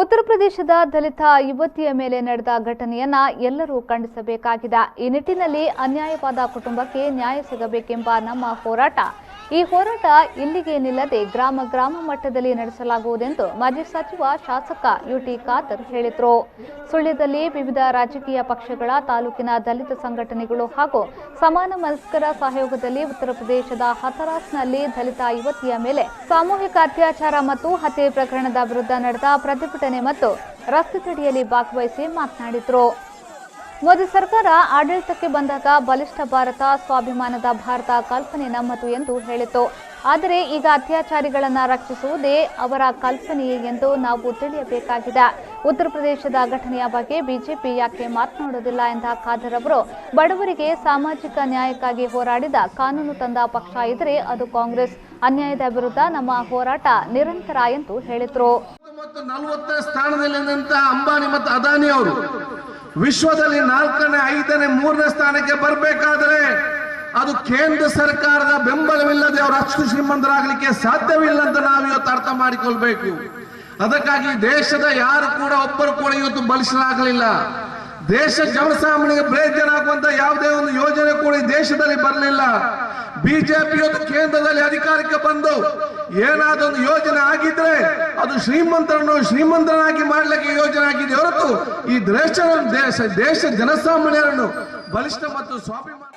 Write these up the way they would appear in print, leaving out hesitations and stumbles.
ಉತ್ತರ ಪ್ರದೇಶದ ದಲಿತ ಯುವತಿಯ ಮೇಲೆ ನಡೆದ ಘಟನೆಯನ್ನ ಎಲ್ಲರೂ ಖಂಡಿಸಬೇಕಾಗಿದೆ. ಈ ನಿಟ್ಟಿನಲ್ಲಿ ಅನ್ಯಾಯವಾದ ಕುಟುಂಬಕ್ಕೆ ನ್ಯಾಯ ಸಿಗಬೇಕೆಂಬ ನಮ್ಮ ಹೋರಾಟ. ಈ ಹೋರಾಟ ಇಲ್ಲಿಗೆ ನಿಲ್ಲದೆ ಗ್ರಾಮ ಮಟ್ಟದಲ್ಲಿ ನಡೆಸಲಾಗುವುದೆಂದು ಮಾಜಿ ಸಚಿವ ಶಾಸಕ ಯುಟಿ ಖಾದರ್ ಹೇಳಿದರು. ಸುಳ್ಯದಲ್ಲಿ ವಿವಿಧ ರಾಜಕೀಯ ಪಕ್ಷಗಳ ತಾಲೂಕಿನ ದಲಿತ ಸಂಘಟನೆಗಳು ಹಾಗೂ ಸಮಾನ ಮನಸ್ಕರ ಸಹಯೋಗದಲ್ಲಿ ಉತ್ತರ ಪ್ರದೇಶದ ಹಥರಾಸ್ನಲ್ಲಿ ದಲಿತ ಯುವತಿಯ ಮೇಲೆ ಸಾಮೂಹಿಕ ಅತ್ಯಾಚಾರ ಮತ್ತು ಹತ್ಯೆ ಪ್ರಕರಣದ ವಿರುದ್ಧ ನಡೆದ ಪ್ರತಿಭಟನೆ ಮತ್ತು ರಸ್ತೆ ತಡೆಯಲ್ಲಿ ಭಾಗವಹಿಸಿ ಮಾತನಾಡಿದರು. ಮೋದಿ ಸರ್ಕಾರ ಆಡಳಿತಕ್ಕೆ ಬಂದಾಗ ಬಲಿಷ್ಠ ಭಾರತ, ಸ್ವಾಭಿಮಾನದ ಭಾರತ ಕಲ್ಪನೆ ನಮ್ಮದು ಎಂದು ಹೇಳಿತು. ಆದರೆ ಈಗ ಅತ್ಯಾಚಾರಿಗಳನ್ನು ರಕ್ಷಿಸುವುದೇ ಅವರ ಕಲ್ಪನೆಯೇ ಎಂದು ನಾವು ತಿಳಿಯಬೇಕಾಗಿದೆ. ಉತ್ತರ ಪ್ರದೇಶದ ಘಟನೆಯ ಬಗ್ಗೆ ಬಿಜೆಪಿ ಯಾಕೆ ಮಾತನಾಡುವುದಿಲ್ಲ ಎಂದ ಖಾದರ್ ಅವರು, ಬಡವರಿಗೆ ಸಾಮಾಜಿಕ ನ್ಯಾಯಕ್ಕಾಗಿ ಹೋರಾಡಿದ ಕಾನೂನು ತಂದ ಪಕ್ಷ ಇದ್ದರೆ ಅದು ಕಾಂಗ್ರೆಸ್. ಅನ್ಯಾಯದ ವಿರುದ್ಧ ನಮ್ಮ ಹೋರಾಟ ನಿರಂತರ ಎಂದು ಹೇಳಿದರು. 40 ಸ್ಥಾನದಲ್ಲಿದ್ದಂತ ಅಂಬಾನಿ ಮತ್ತು ಅದಾನಿ ಅವರು ವಿಶ್ವದಲ್ಲಿ 4ನೇ 5ನೇ 3ನೇ ಸ್ಥಾನಕ್ಕೆ ಬರಬೇಕಾದ್ರೆ ಅದು ಕೇಂದ್ರ ಸರ್ಕಾರದ ಬೆಂಬಲವಿಲ್ಲದೆ ಅವರು ಅಷ್ಟು ಶ್ರೀಮಂತರಾಗಲಿಕ್ಕೆ ಸಾಧ್ಯವಿಲ್ಲ ಅಂತ ನಾವು ಇವತ್ತು ಅರ್ಥ ಮಾಡಿಕೊಳ್ಬೇಕು. ಅದಕ್ಕಾಗಿ ದೇಶದ ಯಾರು ಕೂಡ ಒಬ್ಬರು ಕೂಡ ಇವತ್ತು ಬಲಿಷ್ಠರಾಗಲಿಲ್ಲ. ದೇಶ ಜನಸಾಮಾನ್ಯರಿಗೆ ಪ್ರಯೋಜನ ಆಗುವಂತ ಯಾವುದೇ ಒಂದು ಯೋಜನೆ ಕೂಡ ಈ ದೇಶದಲ್ಲಿ ಬರಲಿಲ್ಲ. ಬಿಜೆಪಿ ಇವತ್ತು ಕೇಂದ್ರದಲ್ಲಿ ಅಧಿಕಾರಕ್ಕೆ ಬಂದು ಏನಾದರೂ ಒಂದು ಯೋಜನೆ ಆಗಿದ್ರೆ ಅದು ಶ್ರೀಮಂತರನ್ನಾಗಿ ಮಾಡಲಿಕ್ಕೆ ಯೋಜನೆ ಆಗಿದೆ ಹೊರತು ಈ ದೇಶ ಜನಸಾಮಾನ್ಯರನ್ನು ಬಲಿಷ್ಠ ಮತ್ತು ಸ್ವಾಭಿಮಾನ.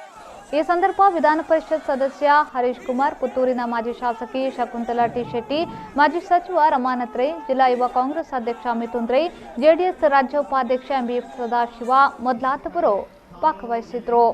ಈ ಸಂದರ್ಭ ವಿಧಾನ ಪರಿಷತ್ ಸದಸ್ಯ ಹರೀಶ್ ಕುಮಾರ್, ಪುತ್ತೂರಿನ ಮಾಜಿ ಶಾಸಕಿ ಶಕುಂತಲಾ ಟಿ ಶೆಟ್ಟಿ, ಮಾಜಿ ಸಚಿವ ರಮಾನಾಥ್ ರೈ, ಜಿಲ್ಲಾ ಯುವ ಕಾಂಗ್ರೆಸ್ ಅಧ್ಯಕ್ಷ ಮಿಥುನ್ ರೈ, ಜೆಡಿಎಸ್ ರಾಜ್ಯ ಉಪಾಧ್ಯಕ್ಷ ಎಂಬಿಎಫ್ ಸದಾಶಿವ ಮೊದಲಾದವರು ಭಾಗವಹಿಸಿದ್ರು.